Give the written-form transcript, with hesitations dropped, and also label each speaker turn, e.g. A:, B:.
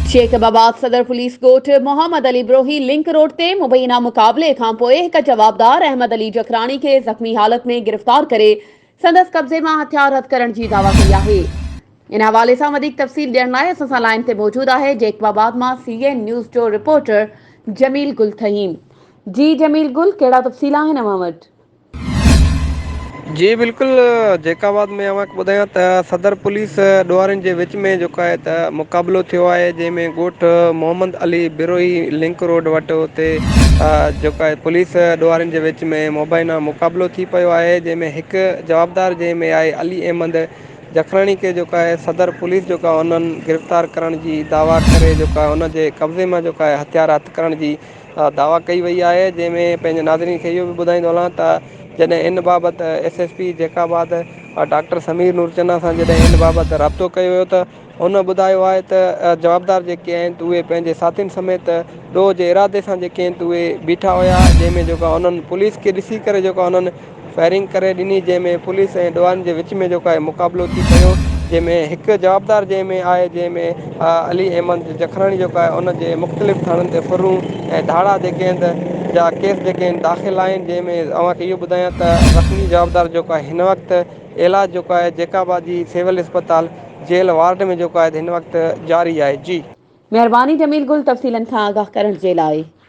A: शेखबाबाद सदर police court Mohammad Ali Brohi link road ते मुबैना मुकाबले खां पोइ हिक जवाबदार अहमद अली जखराणी के ज़ख्मी हालत में गिरफ्तार करे संदसि कब्ज़े मां हथियार हथ करण जी दावा कई आहे। इन हवाले सां वधीक तफ़सील ॾियण लाइ असां सां लाइन ते मौजूद आहे जेकबाबाद मां CN न्यूज़ जो रिपोर्टर जमील गुल थहीम। जी जमील गुल, कहिड़ा तफ़सील आहिनि अव्हां वटि?
B: जी बिल्कुल, जेकाबाद में अव्हांखे ॿुधायां त सदर पुलिस ॾुआरनि जे विच में जेको आहे त मुक़ाबिलो थियो आहे, जंहिंमें ॻोठ मोहम्मद अली बिरोही लिंक रोड वटि हुते जेको आहे पुलिस ॾुआरनि जे विच में मुबैना मुक़ाबिलो थी पियो आहे, जंहिंमें हिकु जवाबदार जंहिंमें आहे अली अहमद जखराणी खे जेको आहे सदर पुलिस जेको आहे उन्हनि गिरफ़्तार करण जी दावा करे जेको आहे हुनजे कब्ज़े मां जेको आहे हथियार हथु करण जी दावा कई वई आहे। जंहिंमें पंहिंजे नाज़रीन खे इहो बि ॿुधाईंदो हलां त जॾहिं इन बाबति SSP जेकाबाद डॉक्टर समीर नूरचंदा सां जॾहिं इन बाबति राबितो कयो वियो त हुन ॿुधायो आहे त जवाबदार जेके आहिनि त उहे पंहिंजे साथियुनि समेत ॾोह जे इरादे सां जेके आहिनि त उहे बीठा हुया, जंहिंमें जेको आहे उन्हनि पुलिस खे ॾिसी करे जेको आहे उन्हनि फायरिंग करे ॾिनी, जंहिंमें पुलिस ऐं ॾुआरनि जे विच में जेको आहे मुक़ाबिलो थी पियो, जंहिंमें हिकु जवाबदार जंहिंमें आहे जंहिंमें अली अहमद जखराणी जेको आहे उनजे मुख़्तलिफ़ थाणनि ते फुरूं ऐं धाड़ा जेके आहिनि त जा केस जेके आहिनि दाख़िल आहिनि। जंहिंमें अव्हांखे इहो ॿुधायां त ज़ख़्मी जवाबदार जेको आहे हिन वक़्तु इलाज जेको आहे जेकाबाद जी सिविल अस्पताल जेल वार्ड में जेको आहे हिन वक़्तु जारी आहे। जी
A: महिरबानी जमील गुल, तफ़सीलनि खां आगाह करण जे लाइ।